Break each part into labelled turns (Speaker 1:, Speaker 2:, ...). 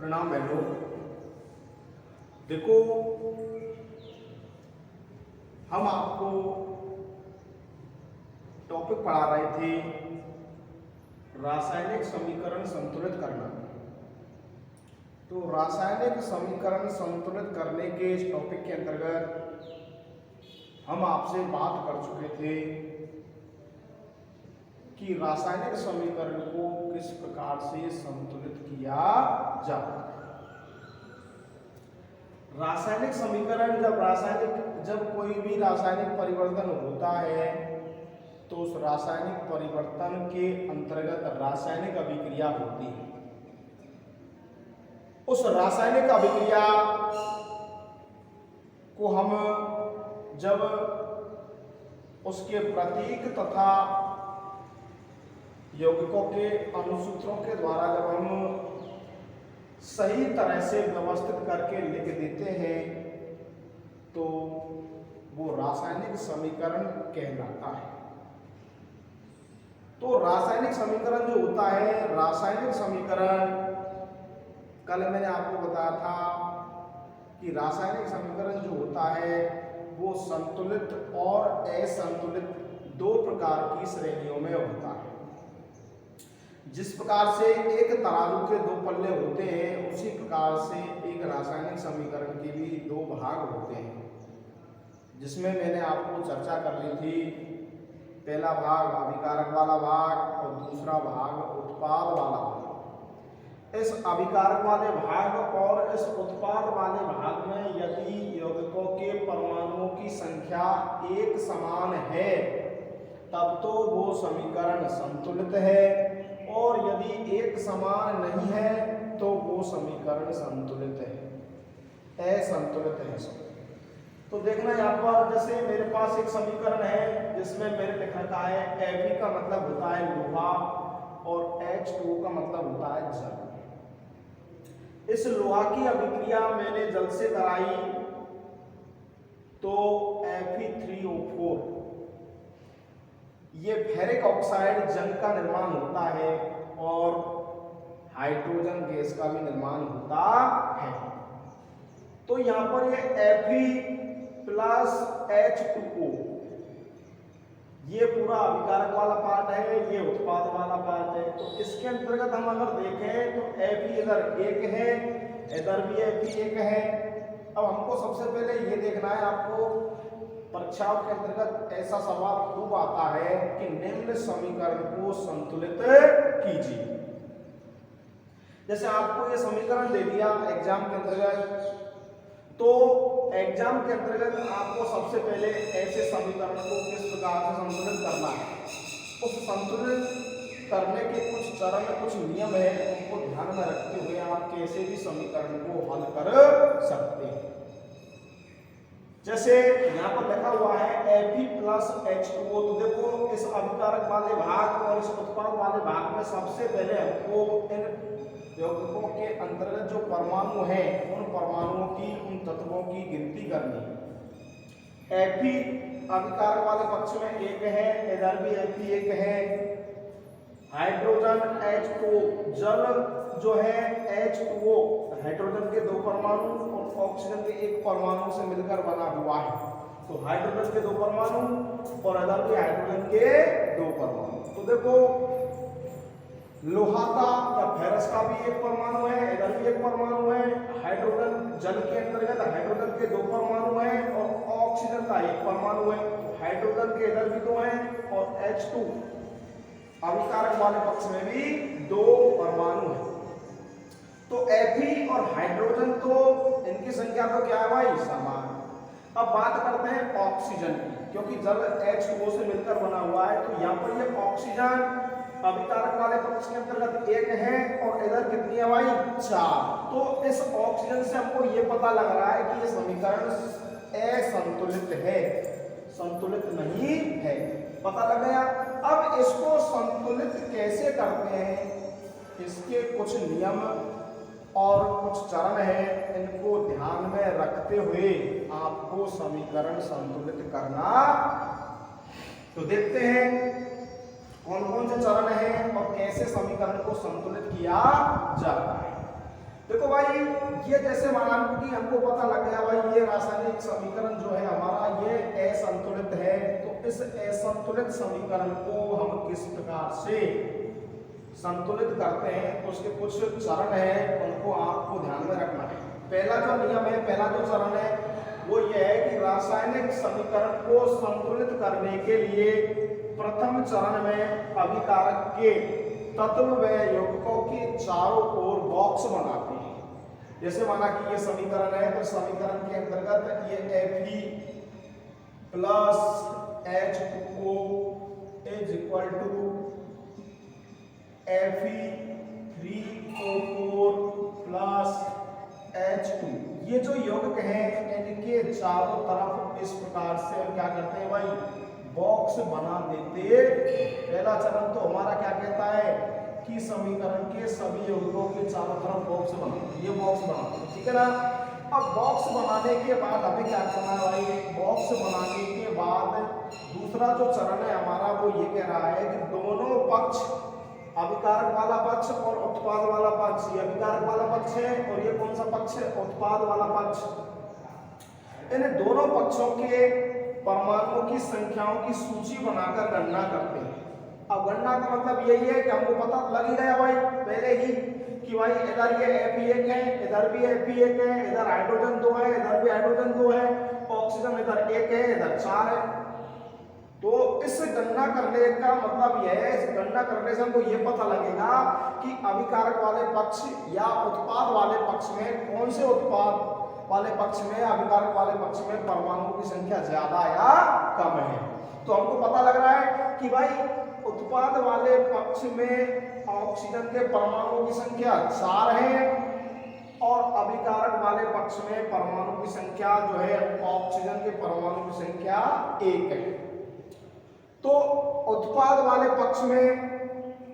Speaker 1: प्रणाम बहनों। देखो, हम आपको टॉपिक पढ़ा रहे थे रासायनिक समीकरण संतुलित करना। तो रासायनिक समीकरण संतुलित करने के इस टॉपिक के अंतर्गत हम आपसे बात कर चुके थे कि रासायनिक समीकरण को किस प्रकार से संतुलित किया जाता है। रासायनिक समीकरण जब कोई भी रासायनिक परिवर्तन होता है तो उस रासायनिक परिवर्तन के अंतर्गत रासायनिक अभिक्रिया होती है। उस रासायनिक अभिक्रिया को हम जब उसके प्रतीक तथा यौगिकों के अनुसूत्रों के द्वारा जब हम सही तरह से व्यवस्थित करके लिख देते हैं तो वो रासायनिक समीकरण कहलाता है। तो रासायनिक समीकरण जो होता है, रासायनिक समीकरण कल मैंने आपको बताया था कि रासायनिक समीकरण जो होता है वो संतुलित और असंतुलित दो प्रकार की श्रेणियों में होता है। जिस प्रकार से एक तराजू के दो पल्ले होते हैं, उसी प्रकार से एक रासायनिक समीकरण के भी दो भाग होते हैं, जिसमें मैंने आपको चर्चा कर ली थी। पहला भाग अभिकारक वाला भाग और दूसरा भाग उत्पाद वाला भाग। इस अभिकारक वाले भाग और इस उत्पाद वाले भाग में यदि यौगिकों के परमाणुओं की संख्या एक समान है तब तो वो समीकरण संतुलित है, और यदि एक समान नहीं है तो वो समीकरण संतुलित है, असंतुलित है। तो देखना यहाँ पर, जैसे मेरे पास एक समीकरण है जिसमें मेरे लिख रखा है Fe का मतलब होता है लोहा और H2O का मतलब होता है जल। इस लोहा की अभिक्रिया मैंने जल से कराई तो Fe3O4 ये फेरिक ऑक्साइड जंग का निर्माण होता है और हाइड्रोजन गैस का भी निर्माण होता है। तो यहाँ पर ये Fe प्लस H2O ये पूरा अभिकारक वाला पार्ट है, ये उत्पाद वाला पार्ट है। तो इसके अंतर्गत हम अगर देखें तो Fe इधर एक है, इधर भी Fe एक है। अब हमको सबसे पहले ये देखना है, आपको परीक्षाओं के अंतर्गत ऐसा सवाल खूब आता है कि निम्न समीकरण को संतुलित कीजिए। जैसे आपको ये समीकरण दे दिया एग्जाम के अंतर्गत, तो एग्जाम के अंतर्गत आपको सबसे पहले ऐसे समीकरण को किस प्रकार से संतुलित करना है, उस संतुलित करने के कुछ चरण, कुछ नियम है, उनको ध्यान में रखते हुए आप कैसे भी समीकरण को हल कर सकते हैं। जैसे यहाँ पर लिखा हुआ है Fe प्लस H2O। तो देखो, इस अभिकारक वाले भाग और इस उत्पाद वाले भाग में सबसे पहले हमको इन यौगिकों के अंतर्गत जो परमाणु हैं उन परमाणुओं की, उन तत्वों की गिनती करनी है। Fe अभिकारक वाले पक्ष में एक है, इधर भी Fe एक है। हाइड्रोजन H2O, जल जो है H2O हाइड्रोजन के दो परमाणु और ऑक्सीजन के एक परमाणु से मिलकर बना हुआ है। तो हाइड्रोजन के दो परमाणु और इधर भी हाइड्रोजन के दो परमाणु। तो देखो, लोहा का या फेरस का भी एक परमाणु है, इधर भी एक परमाणु है। हाइड्रोजन जल के अंतर्गत हाइड्रोजन के दो परमाणु हैं और ऑक्सीजन का एक परमाणु है। हाइड्रोजन के इधर भी दो हैं और H2 अभिकारक वाले पक्ष में भी दो परमाणु है। तो Fe और हाइड्रोजन तो इनकी संख्या तो क्या है भाई, समान। अब बात करते हैं ऑक्सीजन की, क्योंकि जल H2O से मिलकर बना हुआ है। तो यहाँ पर ये ऑक्सीजन अभिकारक वाले पक्ष के अंतर्गत एक है और इधर कितनी है भाई, 4। तो इस ऑक्सीजन से हमको ये पता लग रहा है कि ये समीकरण असंतुलित है, संतुलित नहीं है। पता लग गया। अब इसको संतुलित कैसे करते हैं, इसके कुछ नियम और कुछ चरण है, इनको ध्यान में रखते हुए आपको समीकरण संतुलित करना। तो देखते हैं कौन कौन से चरण हैं और कैसे समीकरण को संतुलित किया जाता है। देखो भाई, ये जैसे मान लो कि हमको पता लग गया भाई ये रासायनिक समीकरण जो है हमारा ये असंतुलित है, तो इस असंतुलित समीकरण को हम किस प्रकार से संतुलित करते हैं, तो उसके कुछ चरण है, उनको आपको ध्यान में रखना है। पहला जो नियम है, पहला जो चरण है वो ये है कि रासायनिक समीकरण को संतुलित करने के लिए प्रथम चरण में अभिकारक के तत्व व यौगिकों के चारों ओर बॉक्स बनाते हैं। जैसे माना कि ये समीकरण है, तो समीकरण के अंतर्गत ये Fe plus H2O is equal to Fe3O4 plus H2, ये जो यौगिक हैं इनके चारों तरफ इस प्रकार से हम क्या करते हैं भाई, बॉक्स बना देते। पहला चरण तो हमारा क्या कहता है कि समीकरण के सभी यौगिकों के चारों तरफ बॉक्स बनाते, ये बॉक्स बनाते हैं, ठीक है ना। अब बॉक्स बनाने के बाद हमें क्या करना है भाई, बॉक्स बनाने के बाद दूसरा जो चरण है हमारा वो ये कह रहा है कि दोनों पक्ष, अभिकारक वाला पक्ष और उत्पाद वाला पक्ष, ये अभिकारक वाला पक्ष है और ये कौन सा पक्ष है, उत्पाद वाला पक्ष, इन दोनों पक्षों के परमाणुओं की संख्याओं की सूची बनाकर गणना करते हैं। अब गणना का मतलब यही है कि हमको पता लग ही गया भाई पहले ही कि भाई इधर ये Fe1 है, इधर भी Fe1 है, इधर हाइड्रोजन 2 है, इधर भी हाइड्रोजन 2 है, ऑक्सीजन इधर 1 है, इधर 4 है। तो इस गणना करने का मतलब यह है, इस गणना करने से हमको ये पता लगेगा कि अभिकारक वाले पक्ष या उत्पाद वाले पक्ष में कौन से उत्पाद वाले पक्ष में, अभिकारक वाले पक्ष में परमाणुओं की संख्या ज्यादा या कम है। तो हमको पता लग रहा है कि भाई उत्पाद वाले पक्ष में ऑक्सीजन के परमाणुओं की संख्या 4 है और अभिकारक वाले पक्ष में परमाणु की संख्या जो है ऑक्सीजन के परमाणु की संख्या 1 है। तो उत्पाद वाले पक्ष में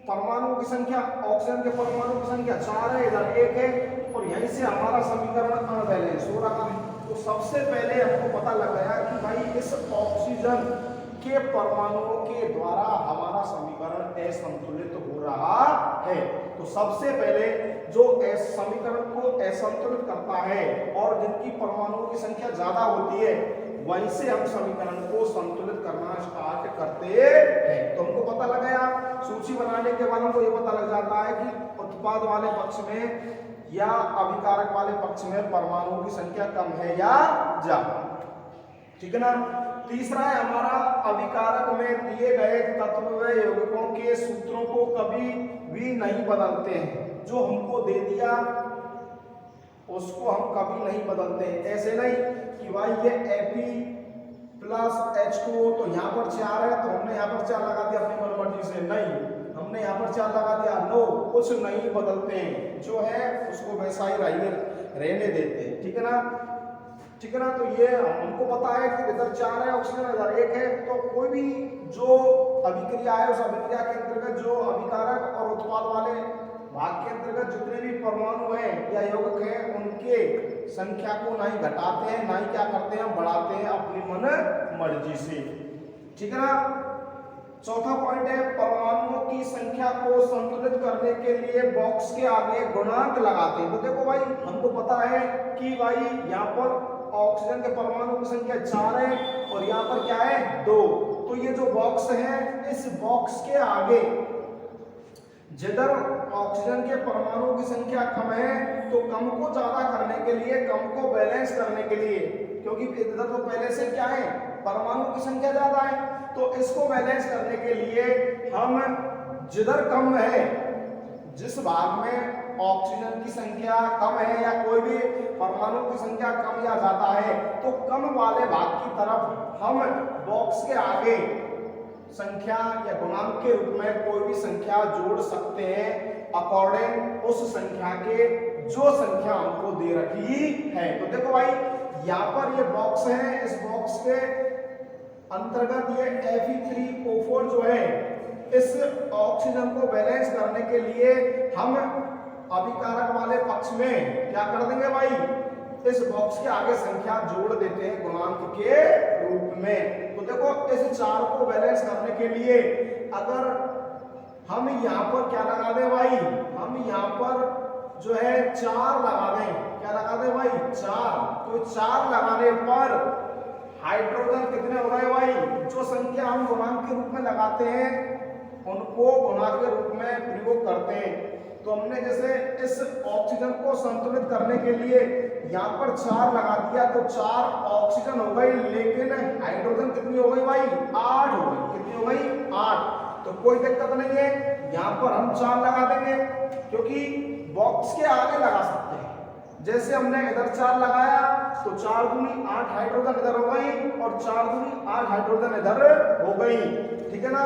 Speaker 1: परमाणु की संख्या, ऑक्सीजन के परमाणु की संख्या 4 है, इधर 1 है और यहीं से हमारा समीकरण अनबैलेंस हो रहा है। तो सबसे पहले हमको पता लग गया कि भाई इस ऑक्सीजन के परमाणुओं के द्वारा हमारा समीकरण असंतुलित हो रहा है। तो सबसे पहले जो समीकरण को असंतुलित करता है और जिनकी परमाणुओं की संख्या ज्यादा होती है वहीं से हम समीकरण को संतुलित करना स्टार्ट करते हैं। तो हमको पता लग गया, सूची बनाने के बाद हमको ये पता लग जाता है कि उत्पाद वाले पक्ष में या अभिकारक वाले पक्ष में परमाणुओं की संख्या कम है या ज्यादा, ठीक है ना। तीसरा है हमारा, अभिकारक में दिए गए तत्व व यौगिकों के सूत्रों को कभी भी नहीं बदलते हैं। जो हमको दे दिया उसको हम कभी नहीं बदलते हैं। ऐसे नहीं कि भाई ये Fe प्लस H2O, तो यहाँ पर 4 है तो हमने यहाँ पर 4 लगा दिया अपनी मनमर्जी से, नहीं हमने यहाँ पर 4 लगा दिया, नो, कुछ नहीं बदलते हैं, जो है उसको वैसा ही रहने देते हैं, ठीक है ना, ठीक है ना। तो ये हमको पता है कि इधर 4 है ऑक्सीजन, इधर 1 है, तो कोई भी जो अभिक्रिया है उस अभिक्रिया के अंतर्गत जो अभिकारक और उत्पाद वाले भाग के अंतर्गत जितने भी परमाणु हैं या यौगिक हैं उनके संख्या को ना ही घटाते हैं ना ही क्या करते हैं, बढ़ाते हैं अपनी मन मर्जी से, ठीक है ना। चौथा पॉइंट है, परमाणुओं की संख्या को संतुलित करने के लिए बॉक्स के आगे गुणांक लगाते हैं। तो देखो भाई हमको पता है कि भाई यहाँ पर ऑक्सीजन के परमाणु की संख्या 4 है और यहाँ पर क्या है 2। तो ये जो बॉक्स है इस बॉक्स के आगे जिधर ऑक्सीजन के परमाणु की संख्या कम है तो कम को ज्यादा करने के लिए, कम को बैलेंस करने के लिए, क्योंकि इधर तो पहले से क्या है परमाणु की संख्या ज्यादा है, तो इसको बैलेंस करने के लिए हम जिधर कम है, जिस भाग में ऑक्सीजन की संख्या कम है या कोई भी परमाणु की संख्या कम या ज्यादा है, तो कम वाले भाग की तरफ हम बॉक्स के आगे संख्या या गुणांक के रूप में कोई भी संख्या जोड़ सकते हैं अकॉर्डिंग उस संख्या के जो संख्या हमको दे रखी है। तो देखो भाई यहाँ पर ये बॉक्स है, इस बॉक्स के अंतर्गत ये Fe3O4 जो है इस ऑक्सीजन को बैलेंस करने के लिए हम अभिकारक वाले पक्ष में क्या कर देंगे भाई, इस बॉक्स के आगे संख्या जोड़ देते हैं गुणांक के रूप में। तो देखो इस 4 को बैलेंस करने के लिए अगर हम यहाँ पर क्या लगा दें भाई, हम यहाँ पर जो है 4 लगा दें, क्या लगा दें भाई 4, तो 4 लगाने पर हाइड्रोजन कितने हो गए भाई, जो संख्या हम गुणांक के रूप में लगाते हैं उनको गुणा के रूप में प्रयोग करते हैं। तो हमने जैसे इस ऑक्सीजन को संतुलित करने के लिए यहाँ पर 4 लगा दिया, तो 4 ऑक्सीजन हो गई, लेकिन हाइड्रोजन कितनी हो गई भाई 8 हो गई, कितनी हो गई 8। तो कोई दिक्कत नहीं है, यहाँ पर हम 4 लगा देंगे, क्योंकि बॉक्स के आगे लगा सकते हैं। जैसे हमने इधर 4 लगाया तो 4 दूनी 8 हाइड्रोजन इधर हो गई और 4 दूनी 8 हाइड्रोजन इधर हो गई, ठीक है ना।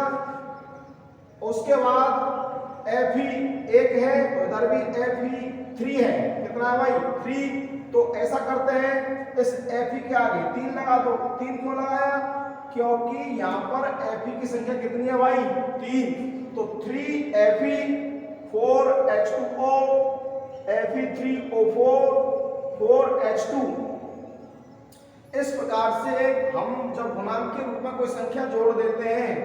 Speaker 1: उसके बाद Fe 1 है तो इधर भी Fe 3 है, कितना है भाई 3। तो ऐसा करते हैं, इस Fe के आगे 3 लगा दो। 3 क्यों लगाया, क्योंकि यहाँ पर Fe की संख्या कितनी है भाई 3, तो 3Fe 4H2O Fe3O4 4H2। इस प्रकार से हम जब गुणांक के रूप में कोई संख्या जोड़ देते हैं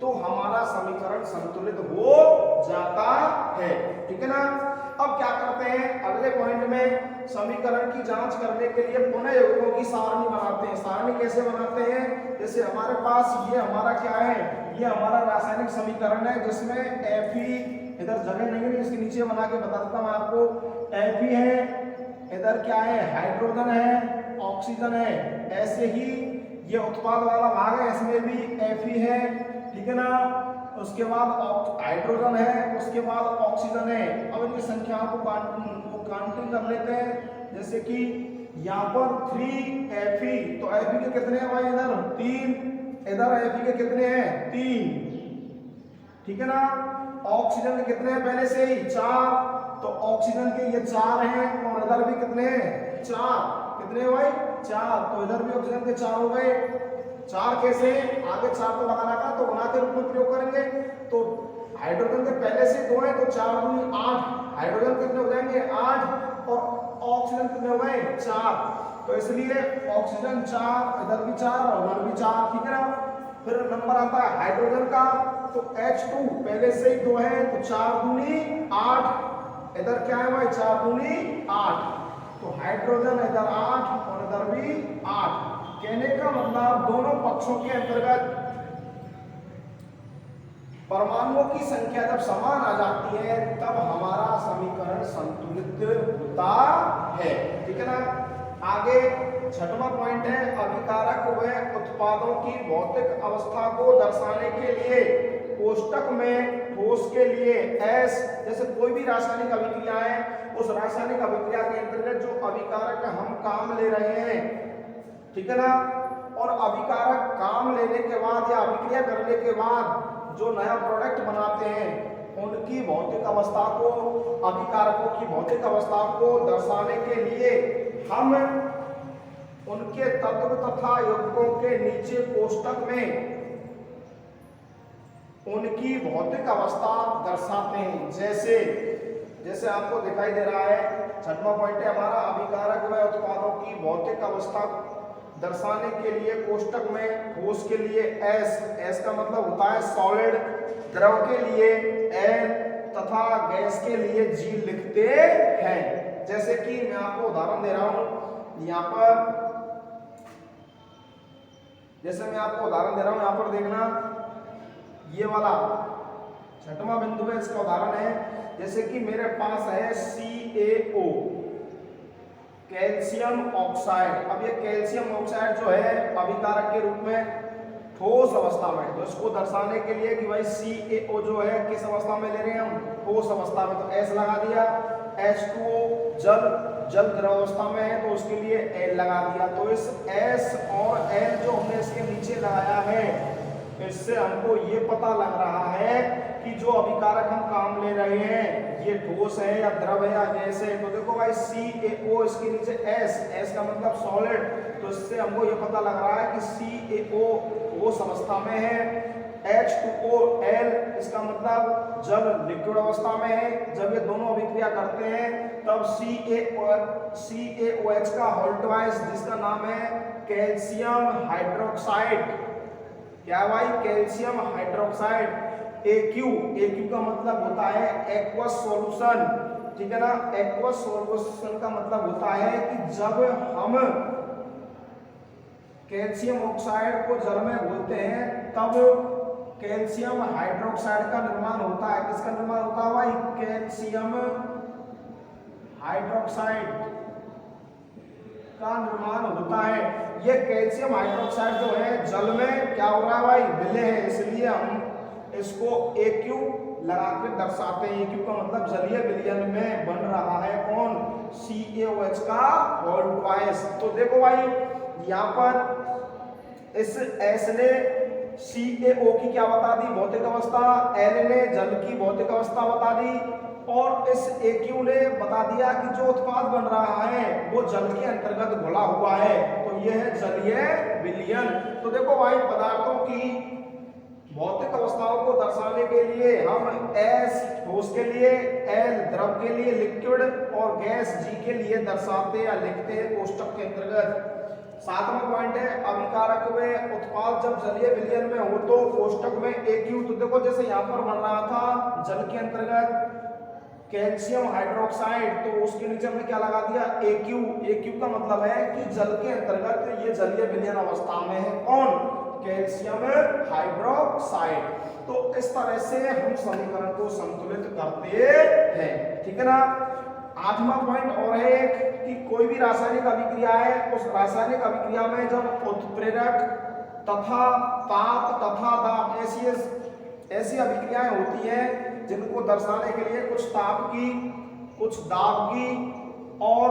Speaker 1: तो हमारा समीकरण संतुलित हो जाता है, ठीक है ना। अब क्या करते हैं, अगले पॉइंट में समीकरण की जांच करने के लिए पुनः यौगिकों की सारणी बनाते हैं। सारणी कैसे बनाते हैं, जैसे हमारे पास ये हमारा क्या है, ये हमारा रासायनिक समीकरण है, जिसमें Fe इधर जगह नहीं है, इसके नीचे बना के बता देता हूं आपको। Fe है, इधर क्या है हाइड्रोजन है, ऑक्सीजन है, ऐसे ही ये उत्पाद वाला भाग है, इसमें भी Fe है, ठीक है ना। उसके बाद हाइड्रोजन है, उसके बाद ऑक्सीजन है। अब इनकी संख्याओं को काउंटिंग कर लेते हैं, जैसे कि यहाँ पर 3Fe, तो Fe के कितने हैं भाई इधर 3, इधर Fe के कितने हैं 3, ठीक है ना। ऑक्सीजन के कितने हैं पहले से ही 4, तो ऑक्सीजन के ये 4 हैं और इधर भी कितने हैं 4, कितने हैं भाई 4, तो इधर भी ऑक्सीजन के 4 हो गए। 4 कैसे, आगे 4 तो लगा रखा, तो गुणा के रूप में प्रयोग करेंगे। तो हाइड्रोजन के पहले से 2 हैं, तो 4 दूनी 8, हाइड्रोजन कितने हो जाएंगे 8 और ऑक्सीजन कितने हो गए 4, तो इसलिए ऑक्सीजन 4, इधर भी 4 और उधर भी 4, ठीक है ना। फिर नंबर आता है हाइड्रोजन का, तो H2 पहले से ही 2 है, तो 4 दूनी 8, इधर क्या है भाई 4 दूनी 8, तो हाइड्रोजन इधर 8 और इधर भी 8। कहने का मतलब दोनों पक्षों के अंतर्गत परमाणुओं की संख्या जब समान आ जाती है तब हमारा समीकरण संतुलित होता है, ठीक है ना। आगे 6वां पॉइंट है, अभिकारक व उत्पादों की भौतिक अवस्था को दर्शाने के लिए कोष्टक में ठोस के लिए S, जैसे कोई भी रासायनिक अभिक्रिया है, उस रासायनिक अभिक्रिया के अंतर्गत जो अभिकारक हम काम ले रहे हैं, ठीक है ना, और अभिकारक काम लेने के बाद या अभिक्रिया करने के बाद जो नया प्रोडक्ट बनाते हैं उनकी भौतिक अवस्था को, अभिकारकों की भौतिक अवस्था को दर्शाने के लिए हम उनके तत्व तथा यौगिकों के नीचे कोष्टक में उनकी भौतिक अवस्था दर्शाते हैं। जैसे जैसे आपको दिखाई दे रहा है 6वां पॉइंट है हमारा, अभिकारक व उत्पादों की भौतिक अवस्था दर्शाने के लिए कोष्टक में ठोस के लिए S का मतलब होता है सॉलिड, द्रव के लिए N तथा गैस के लिए G लिखते हैं। जैसे कि मैं आपको उदाहरण दे रहा हूं, यहाँ पर जैसे मैं आपको उदाहरण दे रहा हूं, यहाँ पर देखना ये वाला 6वां बिंदु है, इसका उदाहरण है। जैसे कि मेरे पास है CaO कैल्शियम ऑक्साइड। अब ये कैल्शियम ऑक्साइड जो है अभिकारक के रूप में ठोस अवस्था में, तो इसको दर्शाने के लिए कि भाई CaO जो है किस अवस्था में ले रहे हैं हम, ठोस अवस्था में, तो S लगा दिया। H2O जल द्रव अवस्था में है, तो उसके लिए L लगा दिया। तो इस S और L जो हमने इसके नीचे लगाया है, इससे हमको ये पता लग रहा है कि जो अभिकारक हम काम ले रहे हैं ये ठोस है या द्रव है या गैस है। तो देखो भाई CaO, इसके नीचे S का मतलब सॉलिड, तो इससे हमको ये पता लग रहा है कि CaO ठोस अवस्था में है। H2OL इसका मतलब जल लिक्विड अवस्था में है। जब ये दोनों अभिक्रिया करते हैं तब CaOH का होल्टवाइज, जिसका नाम है कैल्शियम हाइड्रोक्साइड, क्या भाई कैल्शियम हाइड्रोक्साइड, AQ का मतलब होता है एक्वस सॉल्यूशन, ठीक है ना। एक्वस सॉल्यूशन का मतलब होता है कि जब हम कैल्शियम ऑक्साइड को जल में घोलते हैं तब कैल्शियम हाइड्रोक्साइड का निर्माण होता है। किसका निर्माण होता है भाई? कैल्शियम हाइड्रोक्साइड का निर्माण होता है। ये कैल्शियम हाइड्रोक्साइड जो है जल में क्या हो रहा है भाई? विलय है, इसलिए हम इसको AQ लगा के दर्शाते हैं। AQ का मतलब जलीय विलयन में बन रहा है कौन? CaOH का होल ट्वाइस। तो देखो भाई यहाँ पर इस S ने CaO की क्या बता दी? भौतिक अवस्था। L ने जल की भौतिक अवस्था बता दी और इस AQ ने बता दिया कि जो उत्पाद बन रहा है वो जल के अंतर्गत घुला हुआ है, तो यह है जलीय विलयन। तो देखो भाई पदार्थों की भौतिक अवस्थाओं को दर्शाने के लिए हम S ठोस के लिए, L द्रव के लिए लिक्विड और गैस G के लिए दर्शाते या लिखते हैं कोष्टक के अंतर्गत। 7वां पॉइंट है अभिकारक में उत्पाद जब जलीय विलयन में हो तो कोष्टक में AQ। तो देखो जैसे यहाँ पर बन रहा था जल के अंतर्गत कैल्शियम हाइड्रोक्साइड, तो उसके नीचे हमने क्या लगा दिया? AQ। AQ का मतलब है कि जल के अंतर्गत ये जलीय विलयन अवस्था में है कौन? Calcium hydroxide. तो इस तरह से हम समीकरण को संतुलित करते हैं, ठीक है ना। 8वां पॉइंट और है कि कोई भी रासायनिक अभिक्रिया है, उस रासायनिक अभिक्रिया में जब उत्प्रेरक तथा ताप तथा दाब ऐसी अभिक्रियाएं होती हैं जिनको दर्शाने के लिए कुछ ताप की, कुछ दाब की और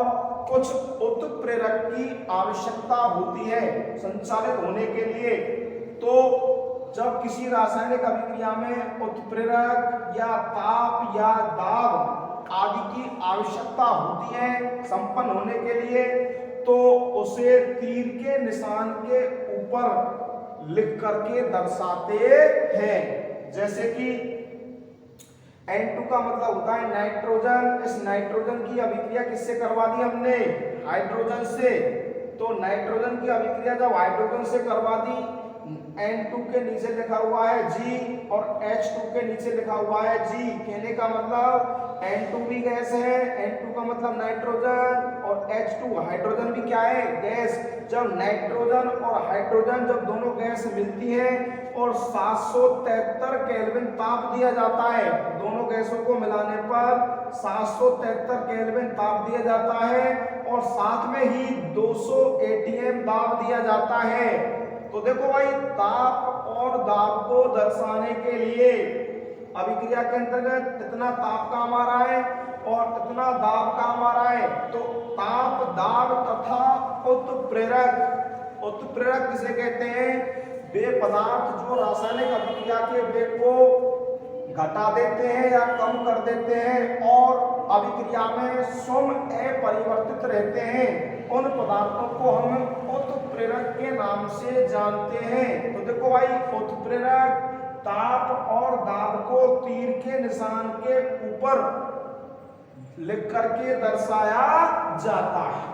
Speaker 1: कुछ उत्प्रेरक की आवश्यकता होती है संचालित होने के लिए। तो जब किसी रासायनिक अभिक्रिया में उत्प्रेरक या ताप या दाब आदि की आवश्यकता होती है संपन्न होने के लिए, तो उसे तीर के निशान के ऊपर लिख करके दर्शाते हैं। जैसे कि N2 का मतलब होता है नाइट्रोजन। इस नाइट्रोजन की अभिक्रिया किससे करवा दी हमने? हाइड्रोजन से। तो नाइट्रोजन की अभिक्रिया जब हाइड्रोजन से करवा दी, N2 के नीचे लिखा हुआ है G और H2 के नीचे लिखा हुआ है G। कहने का मतलब N2 भी गैस है, N2 का मतलब नाइट्रोजन और H2 हाइड्रोजन भी क्या है? गैस। जब नाइट्रोजन और हाइड्रोजन जब दोनों गैस मिलती है और 773 केल्विन ताप दिया जाता है, दोनों गैसों को मिलाने पर 773 केल्विन ताप दिया जाता है और साथ में ही 200 ATM दाब दिया जाता है। तो देखो भाई ताप और दाब को दर्शाने के लिए अभिक्रिया के अंतर्गत इतना ताप काम आ रहा है और इतना दाब काम आ रहा है। तो ताप, दाब तथा उत्प्रेरक, उत्प्रेरक किसे कहते हैं? वे पदार्थ जो रासायनिक अभिक्रिया के वेग को घटा देते हैं या कम कर देते हैं और अभिक्रिया में स्वयं अपरिवर्तित रहते हैं, उन पदार्थों को हम उत्प्रेरक के नाम से जानते हैं। तो देखो भाई उत्प्रेरक ताप और दाब को तीर के निशान के ऊपर लिख करके दर्शाया जाता है।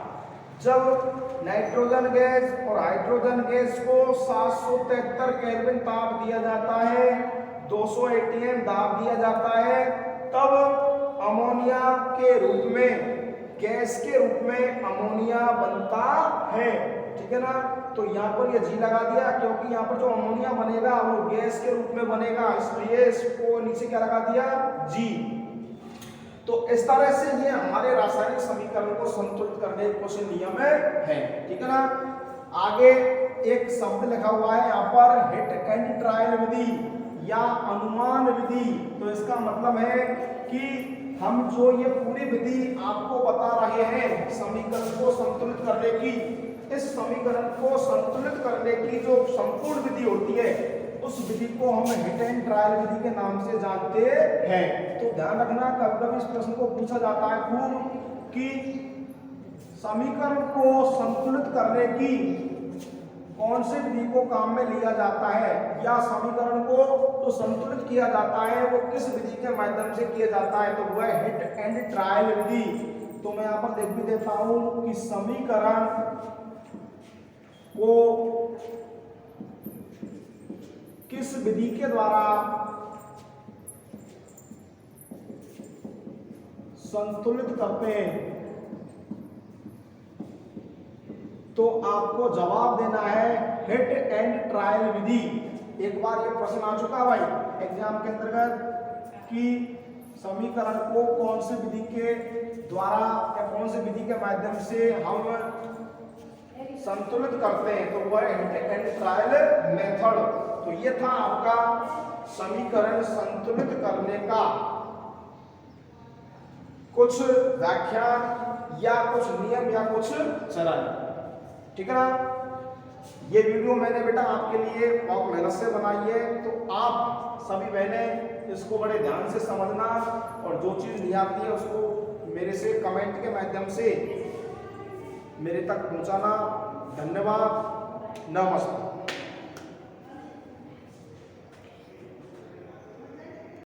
Speaker 1: जब नाइट्रोजन गैस और हाइड्रोजन गैस को 773 केल्विन ताप दिया जाता है, 200 ATM दाब दिया जाता है, तब अमोनिया के रूप में, गैस के रूप में अमोनिया बनता है, ठीक है ना। तो यहाँ पर ये G लगा दिया क्योंकि यहाँ पर जो अमोनिया बनेगा वो गैस के रूप में बनेगा, इसलिए इसको नीचे क्या लगा दिया? G। तो इस तरह से ये हमारे रासायनिक समीकरण को संतुलित करने के कुछ नियम है, ठीक है ना। आगे एक शब्द लिखा हुआ है यहाँ पर हिट एंड ट्रायल विधि या अनुमान विधि। तो इसका मतलब है कि हम जो ये पूरी विधि आपको बता रहे हैं समीकरण को संतुलित करने की, इस समीकरण को संतुलित करने की जो संपूर्ण विधि होती है उस विधि को हम हिट एंड ट्रायल विधि के नाम से जानते हैं। तो ध्यान रखना, कभी कभी इस प्रश्न को पूछा जाता है खूब कि समीकरण को संतुलित करने की कौन सी विधि को काम में लिया जाता है, या समीकरण को जो संतुलित किया जाता है वो किस विधि के माध्यम से किया जाता है, तो वह हिट एंड ट्रायल विधि। तो मैं यहाँ पर देख भी देता हूं कि समीकरण को किस विधि के द्वारा संतुलित करते हैं, तो आपको जवाब देना है हिट एंड ट्रायल विधि। एक बार ये प्रश्न आ चुका भाई एग्जाम के अंतर्गत कि समीकरण को कौन सी विधि के द्वारा या कौन सी विधि के माध्यम से हम संतुलित करते हैं, तो वह हिट एंड ट्रायल मेथड। तो ये था आपका समीकरण संतुलित करने का कुछ व्याख्यान या कुछ नियम या कुछ चरण, ठीक है ना। ये वीडियो मैंने बेटा आपके लिए बहुत मेहनत से बनाई है, तो आप सभी बहनें इसको बड़े ध्यान से समझना और जो चीज़ नहीं आती है उसको मेरे से कमेंट के माध्यम से मेरे तक पहुंचाना। धन्यवाद, नमस्ते।